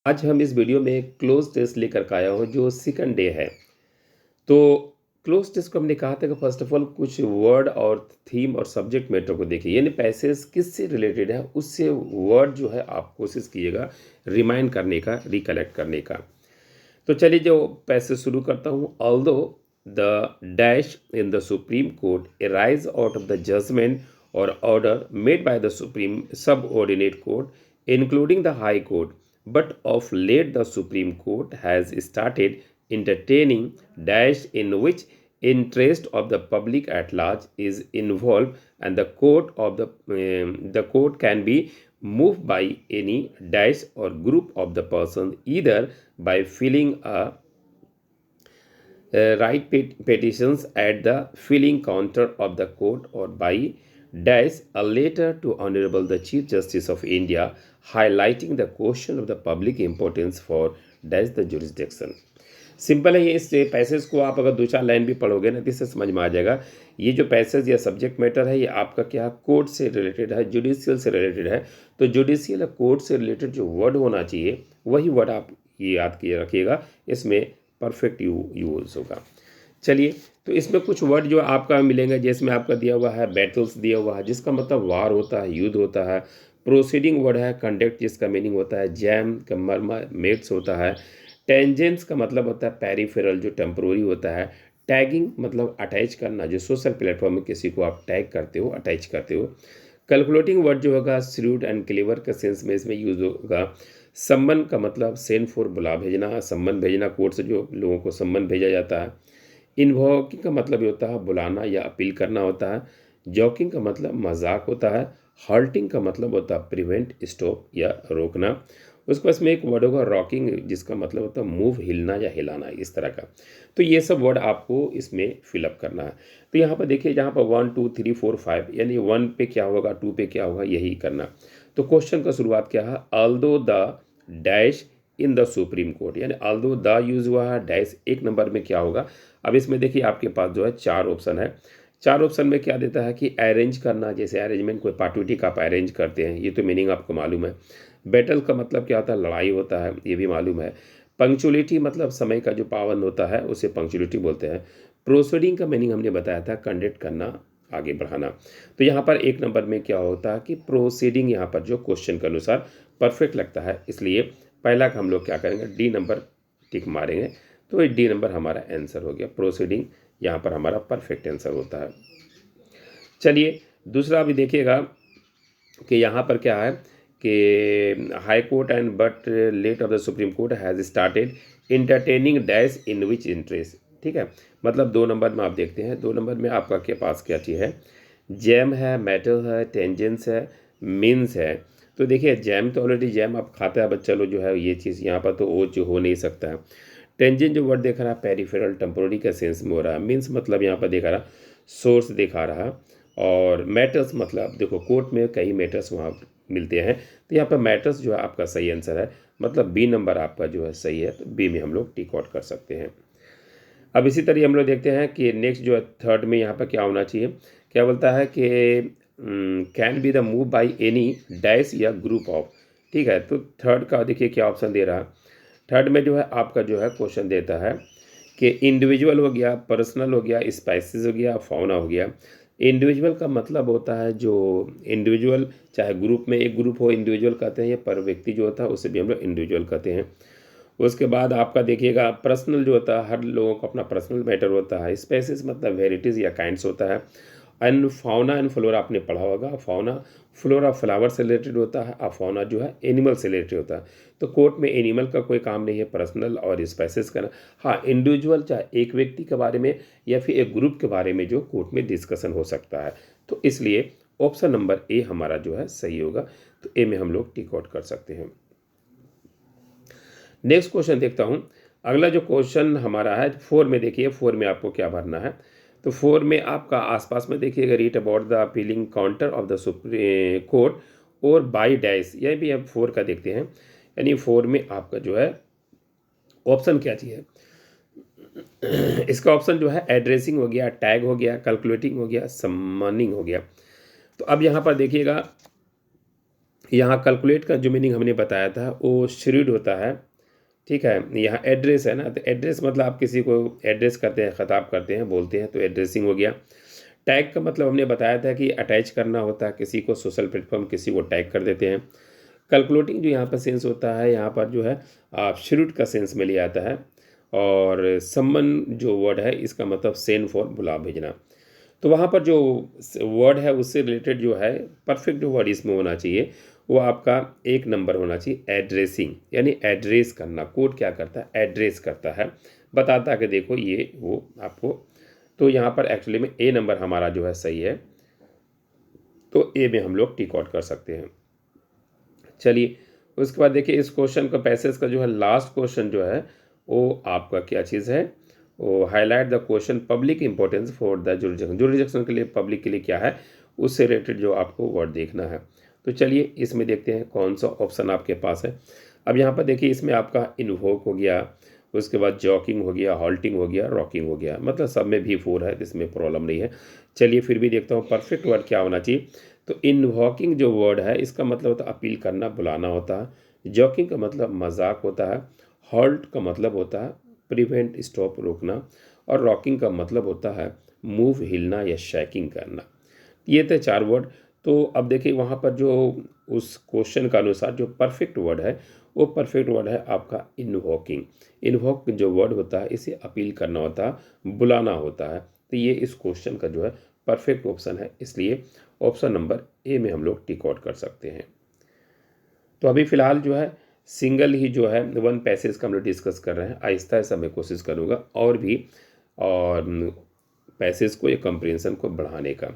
आज हम इस वीडियो में एक क्लोज टेस्ट लेकर के आया हूँ जो सेकंड डे है। तो क्लोज टेस्ट को हमने कहा था कि फर्स्ट ऑफ ऑल कुछ वर्ड और थीम और सब्जेक्ट मैटर को देखिए, यानी पैसेज किससे रिलेटेड है उससे वर्ड जो है आप कोशिश कीजिएगा रिमाइंड करने का, रिकलेक्ट करने का। तो चलिए जो पैसेज शुरू करता हूँ। Although the dash in the Supreme Court arise out of the judgment और order made by the supreme subordinate court including the High Court, but of late the Supreme Court has started entertaining dash in which interest of the public at large is involved, and the court can be moved by any dash or group of the person either by filling a write petitions at the filling counter of the court or by dash a letter to Honorable the Chief Justice of India highlighting the question of the public importance for dash the jurisdiction। Simple है ये। इस passage को आप अगर दो चार line भी पढ़ोगे ना तो इससे समझ में आ जाएगा ये जो पैसेज या सब्जेक्ट मैटर है ये आपका क्या कोर्ट से रिलेटेड है, जुडिशियल से रिलेटेड है। तो जुडिशियल कोर्ट से रिलेटेड जो वर्ड होना चाहिए वही वर्ड आप ये याद किए रखिएगा, इसमें परफेक्ट यूज होगा। चलिए, तो इसमें कुछ वर्ड जो आपका मिलेंगे, जिसमें आपका दिया हुआ है बैटल्स दिया हुआ है जिसका मतलब वार होता है, युद्ध होता है। प्रोसीडिंग वर्ड है कंडक्ट जिसका मीनिंग होता है जैम का मर्मा मेट्स होता है। टेंजेंट्स का मतलब होता है पेरिफेरल जो टेम्पोररी होता है। टैगिंग मतलब अटैच करना, जो सोशल प्लेटफॉर्म में किसी को आप टैग करते हो, अटैच करते हो। कैलकुलेटिंग वर्ड जो होगा श्रूड एंड क्लेवर का सेंस में इसमें यूज होगा। सम्मन का मतलब सेंड फॉर बुला भेजना, सम्मन भेजना, कोर्ट से जो लोगों को सम्मन भेजा जाता है। इन्वोकिंग का मतलब ये होता है बुलाना या अपील करना होता है। जॉकिंग का मतलब मजाक होता है। हॉल्टिंग का मतलब होता है प्रिवेंट, स्टॉप या रोकना। उसके पास में एक वर्ड होगा रॉकिंग जिसका मतलब होता है मूव, हिलना या हिलाना, इस तरह का। तो ये सब वर्ड आपको इसमें फिलअप करना है। तो यहाँ पर देखिए, जहाँ पर 1 2 3 4 5 यानी 1 पे क्या होगा, 2 पे क्या होगा, यही करना। तो क्वेश्चन का शुरुआत क्या है, although the dash in the Supreme court, यानी ऑल्दो द यूज हुआ है, डैश एक नंबर में क्या होगा। अब इसमें देखिए आपके पास जो है 4 ऑप्शन है। 4 ऑप्शन में क्या देता है कि अरेंज करना, जैसे अरेंजमेंट कोई पार्टी का आप अरेंज करते हैं, ये तो मीनिंग आपको मालूम है। बैटल का मतलब क्या होता है, लड़ाई होता है, ये भी मालूम है। पंक्चुअलिटी मतलब समय का जो पावन होता है उसे पंक्चुअलिटी बोलते हैं। प्रोसीडिंग का मीनिंग हमने बताया था कंडक्ट करना, आगे बढ़ाना। तो यहाँ पर एक नंबर में क्या होता है कि प्रोसीडिंग, यहाँ पर जो क्वेश्चन के अनुसार परफेक्ट लगता है, इसलिए पहला का हम लोग क्या करेंगे, डी नंबर टिक मारेंगे। तो ये डी नंबर हमारा आंसर हो गया। प्रोसीडिंग यहाँ पर हमारा परफेक्ट आंसर होता है। चलिए, दूसरा भी देखिएगा कि यहाँ पर क्या है कि high court and but let of the Supreme court has started entertaining dash in which interest. ठीक है, मतलब 2 नंबर में आप देखते हैं, 2 नंबर में आपका के पास क्या चीज़ है, जैम है, मेटल है, टेंजेंस है, मीन्स है। तो देखिए जैम तो ऑलरेडी जैम आप खाता है बच्चा लोग जो है, ये चीज़ यहाँ पर तो वो जो हो नहीं सकता है। टेंजेंट जो वर्ड देख रहा है पेरिफेरल टेम्पोररी का सेंस में हो रहा है। मीन्स मतलब यहाँ पर देखा रहा सोर्स दिखा रहा। और मैटर्स मतलब देखो कोर्ट में कई मैटर्स वहाँ मिलते हैं, तो यहाँ पर मैटर्स जो है आपका सही आंसर है, मतलब बी नंबर आपका जो है सही है। तो बी में हम लोग टिक आउट कर सकते हैं। अब इसी तरह हम लोग देखते हैं कि नेक्स्ट जो है थर्ड में यहाँ पर क्या होना चाहिए, क्या बोलता है कि can be the move by any dash या ग्रुप ऑफ। ठीक है, तो थर्ड का देखिए क्या ऑप्शन दे रहा है। थर्ड में जो है आपका जो है क्वेश्चन देता है कि इंडिविजुअल हो गया, पर्सनल हो गया, स्पाइसेस हो गया, फौना हो गया। इंडिविजुअल का मतलब होता है जो इंडिविजुअल, चाहे ग्रुप में एक ग्रुप हो इंडिविजुअल कहते हैं, या पर व्यक्ति जो होता है उसे भी हम लोग इंडिविजुअल कहते हैं। उसके बाद आपका देखिएगा पर्सनल जो होता है, हर लोगों को अपना पर्सनल मैटर होता है। स्पेसिस मतलब वेराइटीज़ या काइंड्स होता है। एंड फाउना एंड फ्लोरा आपने पढ़ा होगा, फाउना फ्लोरा फ्लावर से रिलेटेड होता है, और फाउना जो है एनिमल से रिलेटेड होता है। तो कोर्ट में एनिमल का कोई काम नहीं है, पर्सनल और स्पेसिस का। हाँ, इंडिविजुअल चाहे एक व्यक्ति के बारे में या फिर एक ग्रुप के बारे में जो कोर्ट में डिस्कशन हो सकता है। तो इसलिए ऑप्शन नंबर ए हमारा जो है सही होगा। तो ए में हम लोग टिक आउट कर सकते हैं। नेक्स्ट क्वेश्चन देखता हूँ। अगला जो क्वेश्चन हमारा है 4 में, देखिए 4 में आपको क्या भरना है। तो 4 में आपका आसपास में देखिएगा read about the appealing counter of the Supreme court और बाई डैश, यह भी हम 4 का देखते हैं। यानी 4 में आपका जो है ऑप्शन क्या चाहिए, इसका ऑप्शन जो है एड्रेसिंग हो गया, टैग हो गया, कैलकुलेटिंग हो गया, सम्मानिंग हो गया। तो अब यहाँ पर देखिएगा यहाँ कैलकुलेट का जो मीनिंग हमने बताया था वो श्रीड होता है, ठीक है। यहाँ एड्रेस है ना, तो एड्रेस मतलब आप किसी को एड्रेस करते हैं, खिताब करते हैं, बोलते हैं, तो एड्रेसिंग हो गया। टैग का मतलब हमने बताया था कि अटैच करना होता है किसी को, सोशल प्लेटफॉर्म किसी को टैग कर देते हैं। कैलकुलेटिंग जो यहाँ पर सेंस होता है, यहाँ पर जो है आप श्रूड का सेंस में ले आता है। और सम्मन जो वर्ड है इसका मतलब सेंड फॉर, बुला भेजना। तो वहाँ पर जो वर्ड है उससे रिलेटेड जो है परफेक्ट जो वर्ड इसमें होना चाहिए वो आपका 1 नंबर होना चाहिए, एड्रेसिंग, यानी एड्रेस करना। कोड क्या करता है, एड्रेस करता है, बताता है कि देखो ये वो आपको। तो यहाँ पर एक्चुअली में A नंबर हमारा जो है सही है, तो ए में हम लोग टिक आउट कर सकते हैं। चलिए, उसके बाद देखिए इस क्वेश्चन का पैसेज का जो है लास्ट क्वेश्चन जो है वो आपका क्या चीज़ है, वो highlight the question public importance for the jurisdiction. Jurisdiction के लिए, पब्लिक के लिए क्या है, उससे रिलेटेड जो आपको वर्ड देखना है। तो चलिए इसमें देखते हैं कौन सा ऑप्शन आपके पास है। अब यहाँ पर देखिए इसमें आपका इन्वोक हो गया, उसके बाद जॉकिंग हो गया, हॉल्टिंग हो गया, रॉकिंग हो गया, मतलब सब में V4 है, इसमें प्रॉब्लम नहीं है। चलिए फिर भी देखता हूँ परफेक्ट वर्ड क्या होना चाहिए। तो इन्वॉकिंग जो वर्ड है इसका मतलब होता है अपील करना, बुलाना होता है। जॉकिंग का मतलब मजाक होता है। हॉल्ट का मतलब होता है प्रिवेंट, स्टॉप, रोकना। और रॉकिंग का मतलब होता है मूव, हिलना या शेकिंग करना। ये थे 4 वर्ड। तो अब देखिए वहाँ पर जो उस क्वेश्चन का अनुसार जो परफेक्ट वर्ड है वो परफेक्ट वर्ड है आपका इन्वॉकिंग। इन्वॉक जो वर्ड होता है इसे अपील करना होता है, बुलाना होता है। तो ये इस क्वेश्चन का जो है परफेक्ट ऑप्शन है, इसलिए ऑप्शन नंबर ए में हम लोग टिक आउट कर सकते हैं। तो अभी फ़िलहाल जो है सिंगल ही जो है 1 पैसेज का हम लोग डिस्कस कर रहे हैं। आहिस्ता आहिस्ता मैं कोशिश करूँगा और भी और पैसेज को या कंप्रीहेंशन को बढ़ाने का।